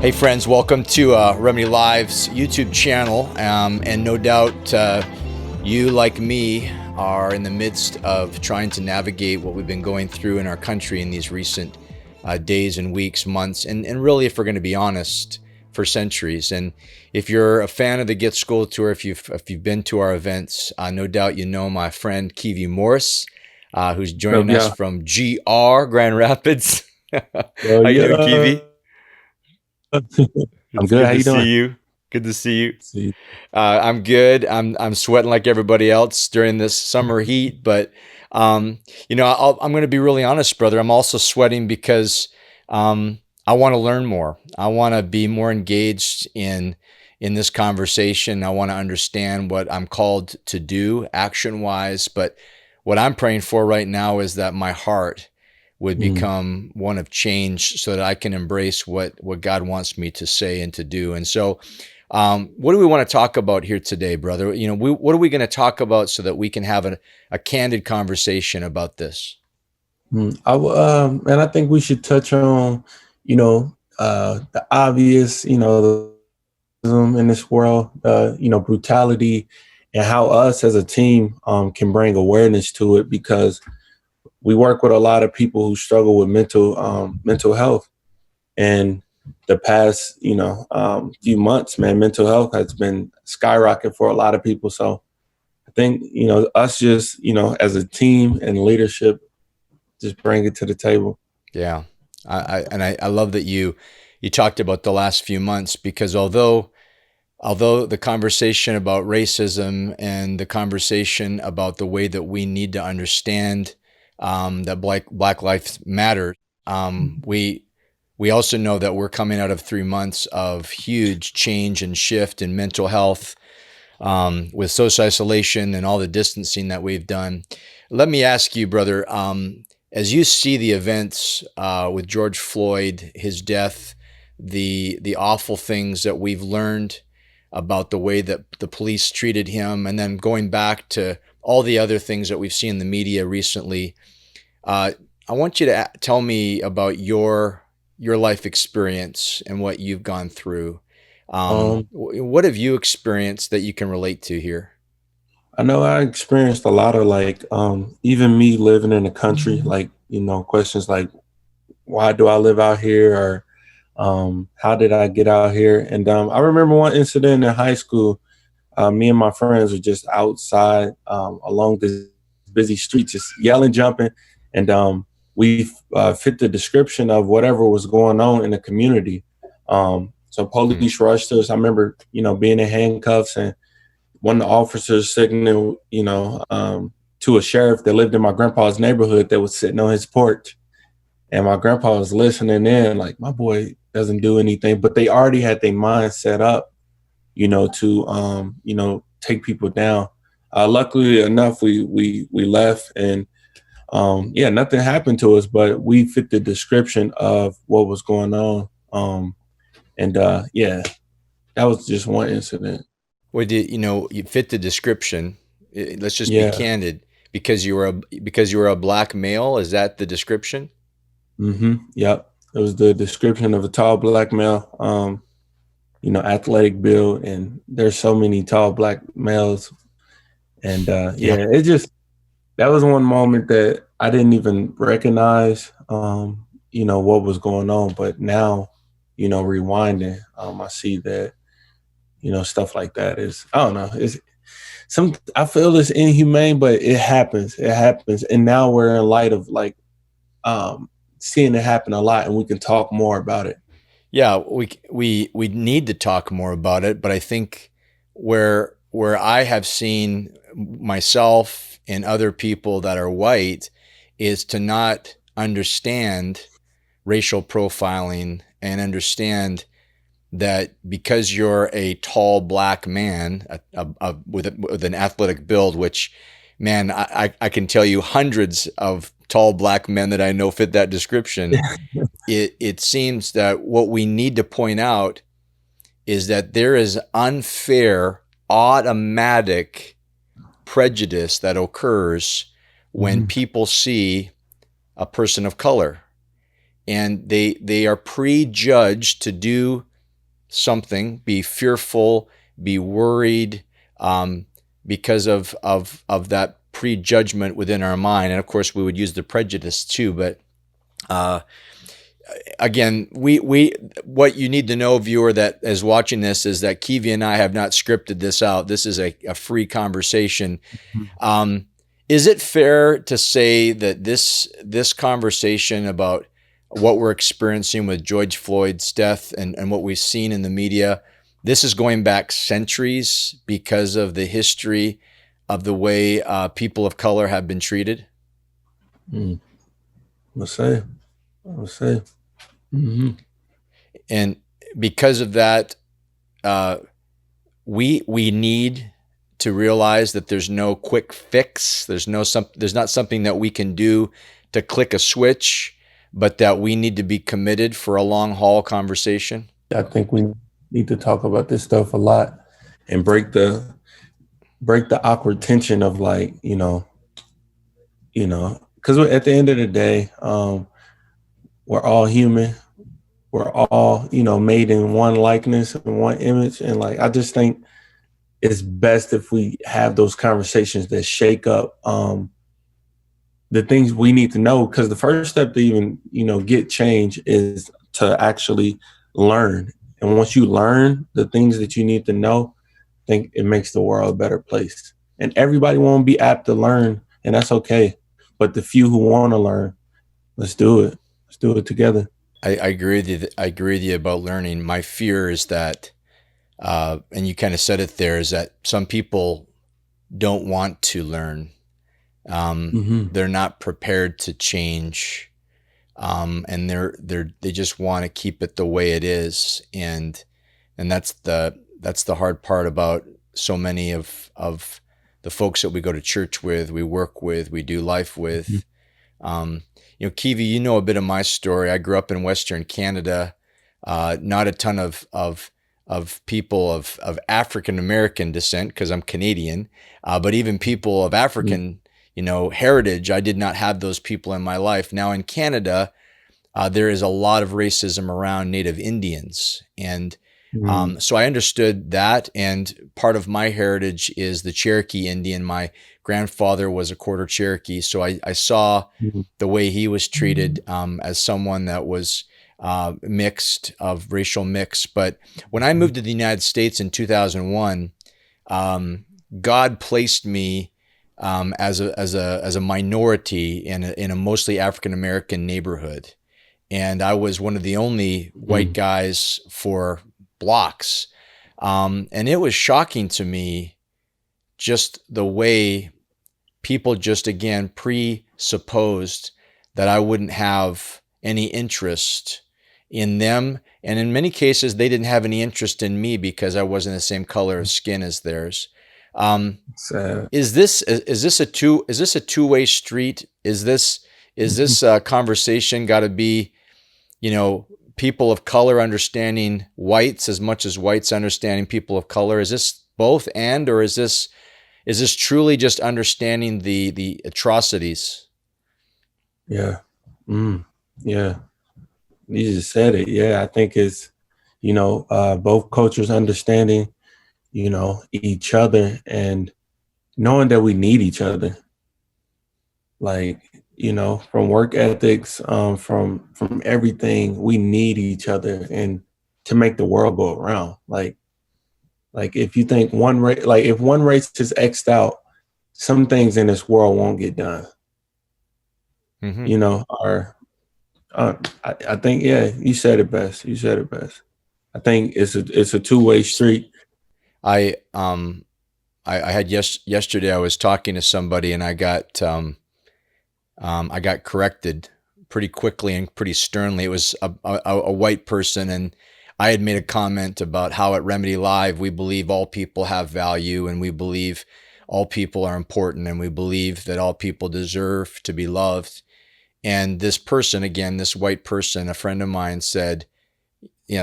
Hey friends, welcome to Remedy Live's YouTube channel, and no doubt you, like me, are in the midst of trying to navigate what we've been going through in our country in these recent days and weeks, months, and really, if we're going to be honest, for centuries. And if you're a fan of the Get School Tour, if you've been to our events, no doubt you know my friend Kevi Morse, who's joining us from GR, Grand Rapids. How you doing, Kevi? I'm good. How you doing? See you. Good to see you. I'm good. I'm sweating like everybody else during this summer heat, but I'm going to be really honest, brother. I'm also sweating because I want to learn more. I want to be more engaged in this conversation. I want to understand what I'm called to do action-wise, but what I'm praying for right now is that my heart would become one of change so that I can embrace what God wants me to say and to do. And so what do we want to talk about here today, brother? What are we going to talk about so that we can have a candid conversation about this? And I think we should touch on, the obvious, in this world, brutality, and how us as a team can bring awareness to it, because we work with a lot of people who struggle with mental health. And the past, few months, man, mental health has been skyrocketing for a lot of people. So I think, us just, as a team and leadership, just bring it to the table. Yeah. I love that you talked about the last few months, because although the conversation about racism and the conversation about the way that we need to understand that Black Lives Matter, we also know that we're coming out of 3 months of huge change and shift in mental health, with social isolation and all the distancing that we've done. Let me ask you, brother, as you see the events with George Floyd, his death, the awful things that we've learned about the way that the police treated him, and then going back to all the other things that we've seen in the media recently, I want you to tell me about your life experience and what you've gone through. What have you experienced that you can relate to here? I know I experienced a lot of even me living in the country, questions like, why do I live out here? Or how did I get out here? And I remember one incident in high school. Me and my friends were just outside along this busy street, just yelling, jumping. And we fit the description of whatever was going on in the community. So police rushed us. I remember, being in handcuffs, and one of the officers signaling, to a sheriff that lived in my grandpa's neighborhood that was sitting on his porch. And my grandpa was listening in, like, my boy doesn't do anything. But they already had their mind set up, to take people down. Luckily enough, we left, and nothing happened to us, but we fit the description of what was going on. That was just one incident. Well, you fit the description. Let's just be candid. Because you were a black male, is that the description? Yep. It was the description of a tall black male, athletic build, and there's so many tall black males. And that was one moment that I didn't even recognize, what was going on. But now, rewinding, I see that, stuff like that is, I don't know, I feel it's inhumane, but it happens. It happens. And now we're in light of seeing it happen a lot, and we can talk more about it. Yeah, we need to talk more about it, but I think where I have seen myself and other people that are white is to not understand racial profiling and understand that because you're a tall black man with an athletic build, which, man, I can tell you hundreds of tall black men that I know fit that description. It seems that what we need to point out is that there is unfair, automatic prejudice that occurs when people see a person of color, and they are prejudged to do something, be fearful, be worried, because of that prejudgment within our mind. And of course, we would use the prejudice too. But again, we what you need to know, viewer, that is watching this, is that Kevi and I have not scripted this out. This is a free conversation. Is it fair to say that this conversation about what we're experiencing with George Floyd's death and what we've seen in the media, this is going back centuries because of the history of the way people of color have been treated? I'll say. Mm-hmm. And because of that, we need to realize that there's no quick fix. There's not something that we can do to click a switch, but that we need to be committed for a long haul conversation. I think we need to talk about this stuff a lot and break the awkward tension of, like, because at the end of the day, we're all human. We're all, made in one likeness and one image. And, like, I just think it's best if we have those conversations that shake up the things we need to know. Because the first step to even, get change is to actually learn. And once you learn the things that you need to know, I think it makes the world a better place. And everybody won't be apt to learn, and that's okay. But the few who want to learn, let's do it. Let's do it together. I agree with you. I agree with you about learning. My fear is that, and you kind of said it there, is that some people don't want to learn. They're not prepared to change, and they just want to keep it the way it is, and that's the hard part about so many of the folks that we go to church with, we work with, we do life with. Kevi, you know a bit of my story. I grew up in Western Canada. Not a ton of people of African American descent, because I'm Canadian, but even people of African heritage, I did not have those people in my life. Now in Canada, there is a lot of racism around Native Indians, and so I understood that. And part of my heritage is the Cherokee Indian. My grandfather was a quarter Cherokee, so I saw the way he was treated as someone that was mixed, of racial mix. But when I moved to the United States in 2001, God placed me as a minority in a mostly African American neighborhood, and I was one of the only white guys for blocks, and it was shocking to me just the way people just again presupposed that I wouldn't have any interest in them, and in many cases they didn't have any interest in me because I wasn't the same color of skin as theirs. Is this a two-way street? Is this conversation got to be, people of color understanding whites as much as whites understanding people of color? Is this both, or is this truly just understanding the atrocities? Yeah. Yeah. You just said it. Yeah. I think it's, both cultures understanding, each other and knowing that we need each other. Like, from work ethics, from everything, we need each other, and to make the world go around. Like if you think if one race is X'd out, some things in this world won't get done. I think, yeah, you said it best. I think it's a two-way street. I had yesterday I was talking to somebody, and I got corrected pretty quickly and pretty sternly. It was a white person, and I had made a comment about how at RemedyLIVE we believe all people have value, and we believe all people are important, and we believe that all people deserve to be loved. And this person, again, this white person, a friend of mine, said,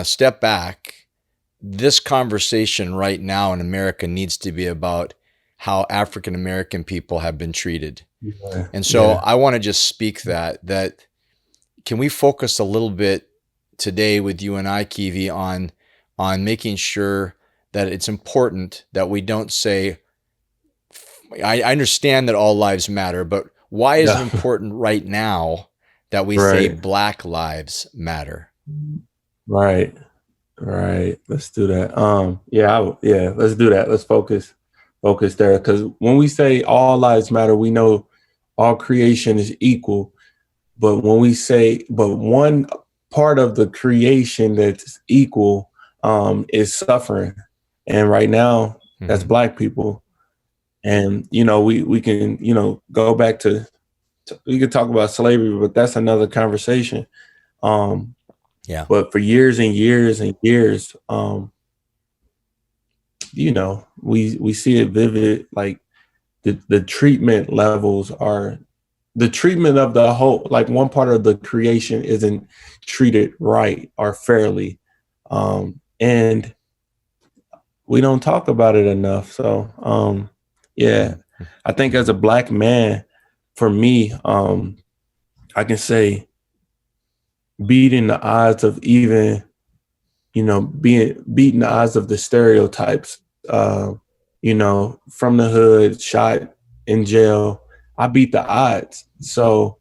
step back. This conversation right now in America needs to be about how African American people have been treated. Yeah. And so I want to just speak that can we focus a little bit today with you and I, Kevi, on on making sure that it's important that we don't say, I understand that all lives matter, but why is it Yeah. important right now that we say Right. Black lives matter? Right. Right. Let's do that. Yeah, let's do that. Let's focus there. Because when we say all lives matter, we know all creation is equal. But when we say, but one part of the creation that's equal is suffering. And right now, that's Mm-hmm. Black people. And, we can, go back to we could talk about slavery, but that's another conversation. Um, Yeah. but for years and years and years, we see it vivid. Like the treatment levels are the treatment of the whole. Like one part of the creation isn't treated right or fairly, and we don't talk about it enough. So, yeah, Mm-hmm. I think as a Black man, for me, I can say beating the odds of even, beating the odds of the stereotypes, from the hood, shot in jail. I beat the odds. So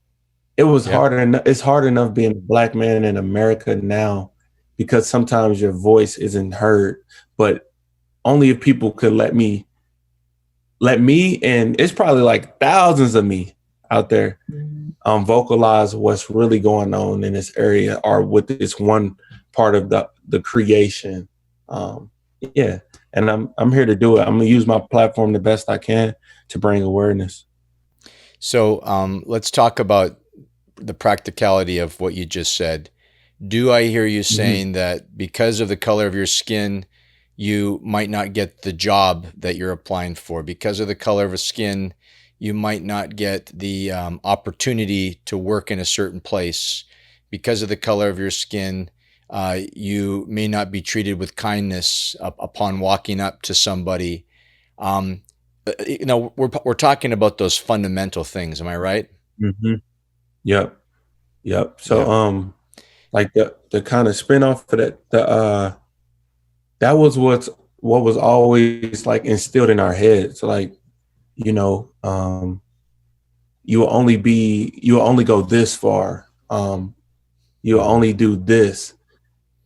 it was Yep. hard enough. It's hard enough being a Black man in America now because sometimes your voice isn't heard, but only if people could and it's probably like thousands of me out there vocalize what's really going on in this area or with this one part of the creation. Yeah, and I'm here to do it. I'm gonna use my platform the best I can to bring awareness. So let's talk about the practicality of what you just said. Do I hear you Mm-hmm. saying that because of the color of your skin, you might not get the job that you're applying for? Because of the color of a skin, you might not get the opportunity to work in a certain place. Because of the color of your skin, you may not be treated with kindness upon walking up to somebody. Um, we're talking about those fundamental things. Am I right? Mm-hmm. Yep. Yep. So Yeah. like the kind of spinoff for that was what was always like instilled in our heads. Like, you know, you will only go this far. You'll Mm-hmm. only do this.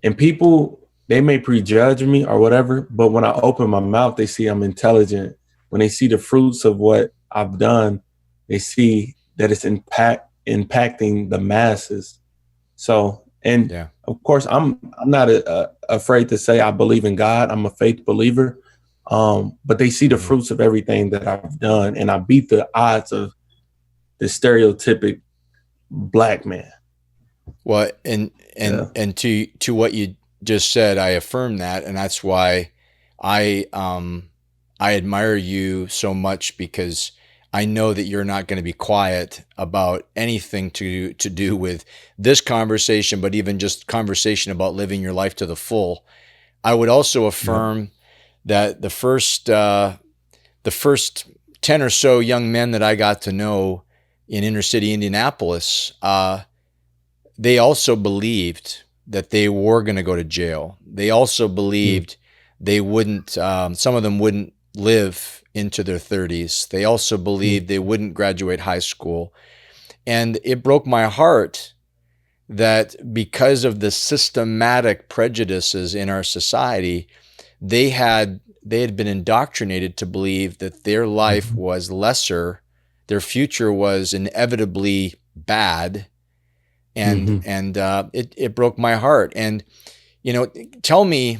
And people, they may prejudge me or whatever, but when I open my mouth, they see I'm intelligent. When they see the fruits of what I've done, they see that it's impacting the masses. So, and Yeah. of course, I'm not afraid to say I believe in God. I'm a faith believer. But they see the Mm-hmm. fruits of everything that I've done, and I beat the odds of the stereotypic Black man. Well, and Yeah. to what you just said, I affirm that, and that's why I um I admire you so much, because I know that you're not going to be quiet about anything to do with this conversation, but even just conversation about living your life to the full. I would also Yep. affirm that the first 10 or so young men that I got to know in inner city Indianapolis, they also believed that they were going to go to jail. They also Mm. believed they wouldn't, some of them wouldn't live into their 30s. They also Mm. believed they wouldn't graduate high school. And it broke my heart that because of the systematic prejudices in our society, they had been indoctrinated to believe that their life Mhm. was lesser, their future was inevitably bad, and Mhm. it broke my heart. And tell me,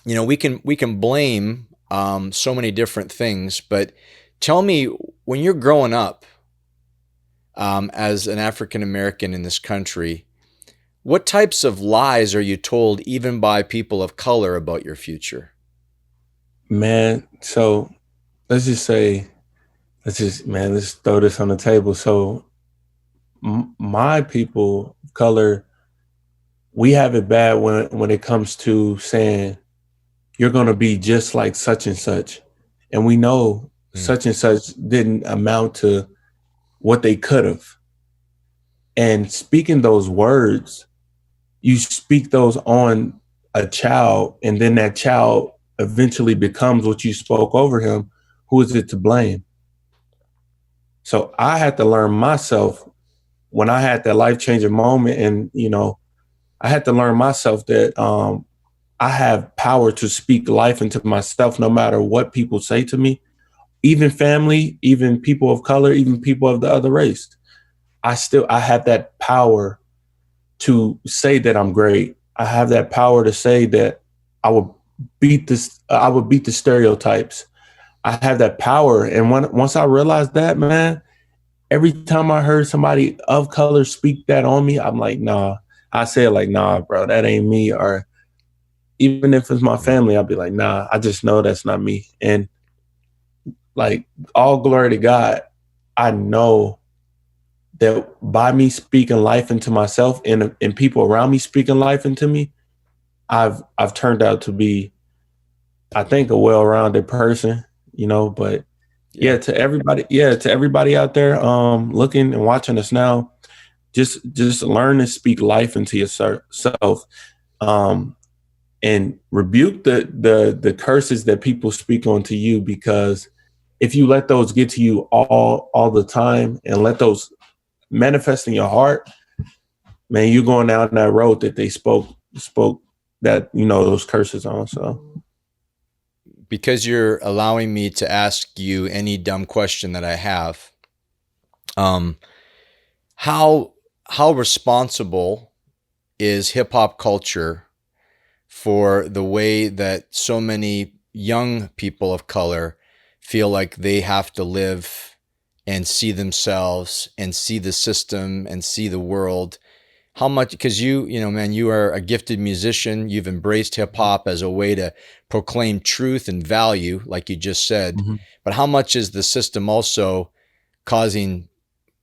we can blame so many different things, but tell me, when you're growing up as an African American in this country, what types of lies are you told, even by people of color, about your future? Man, so let's just say, let's throw this on the table. So my people of color, we have it bad when it comes to saying you're going to be just like such and such, and we know Mm, such and such didn't amount to what they could have. And speaking those words, you speak those on. a child, and then that child eventually becomes what you spoke over him, who is it to blame? So I had to learn myself when I had that life-changing moment, and I had to learn myself that I have power to speak life into myself no matter what people say to me, even family, even people of color, even people of the other race. I have that power to say that I'm great. I have that power to say that I would I would beat the stereotypes. I have that power. And once I realized that, man, every time I heard somebody of color speak that on me, I'm like, nah. I say it like, nah, bro, that ain't me. Or even if it's my family, I'll be like, nah, I just know that's not me. And like, all glory to God, I know that by me speaking life into myself and people around me speaking life into me, I've turned out to be, I think, a well-rounded person, but to everybody out there looking and watching us now, just learn to speak life into yourself, and rebuke the curses that people speak onto you, because if you let those get to you all the time and let those manifest in your heart, man, you're going down that road that they spoke that, those curses on. So Because you're allowing me to ask you any dumb question that I have, how responsible is hip hop culture for the way that so many young people of color feel like they have to live and see themselves and see the system and see the world? How much, because man, you are a gifted musician. You've embraced hip hop as a way to proclaim truth and value, like you just said. mm-hmm. But how much is the system also causing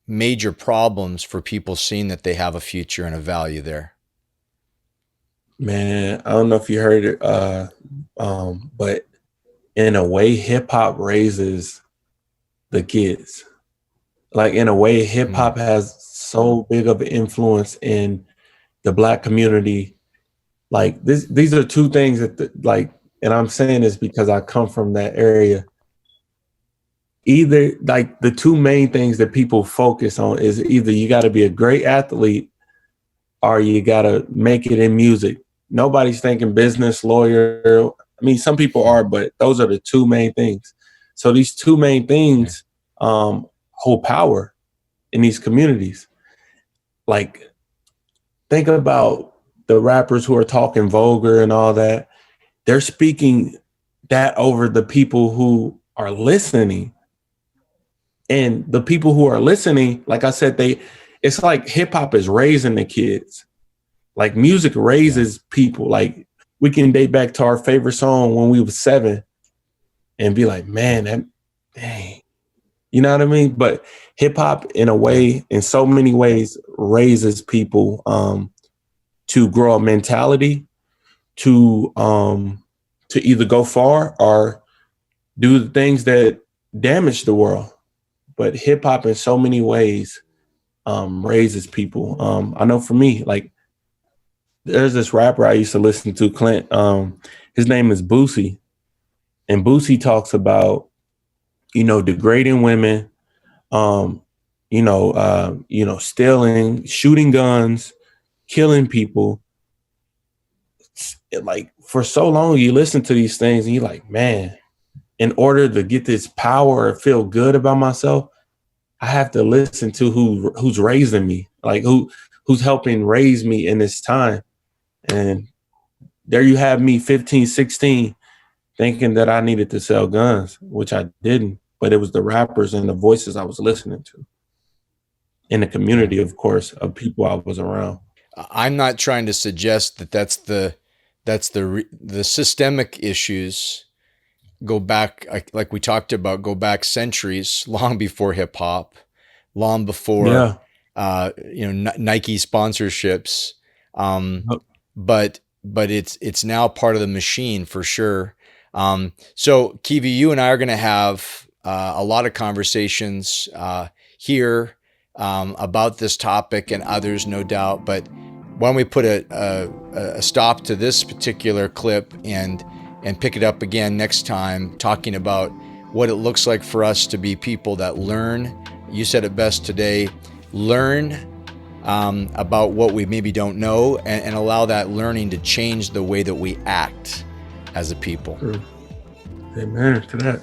major problems for people seeing that they have a future and a value there? Man, I don't know if you heard it, but in a way, hip hop raises the kids. Like, in a way, hip hop has so big of an influence in the Black community. Like, these are two things that and I'm saying this because I come from that area. Either, like, the two main things that people focus on is either you got to be a great athlete or you got to make it in music. Nobody's thinking business, lawyer. I mean, some people are, but those are the two main things. So these two main things hold power in these communities. Like, think about the rappers who are talking vulgar and all that. They're speaking that over the people who are listening. And the people who are listening, like I said, it's like hip hop is raising the kids. Like, music raises people. Like, we can date back to our favorite song when we were 7 and be like, man, dang. You know what I mean? But hip hop, in a way, in so many ways, raises people to grow a mentality to either go far or do the things that damage the world. But hip hop, in so many ways, raises people. I know for me, like, there's this rapper I used to listen to, Clint. His name is Boosie, and Boosie talks about, degrading women, stealing, shooting guns, killing people. Like, for so long, you listen to these things and you're like, man, in order to get this power or feel good about myself, I have to listen to who's raising me, like who's helping raise me in this time. And there you have me, 15, 16, thinking that I needed to sell guns, which I didn't, but it was the rappers and the voices I was listening to in the community, of course, of people I was around. I'm not trying to suggest that that's the systemic issues go back, like we talked about, go back centuries, long before hip hop, long before Nike sponsorships. But it's now part of the machine for sure. So Kevi, you and I are going to have a lot of conversations here about this topic and others, no doubt. But why don't we put a stop to this particular clip and pick it up again next time, talking about what it looks like for us to be people that learn. You said it best today, learn about what we maybe don't know, and allow that learning to change the way that we act as a people. Amen to that.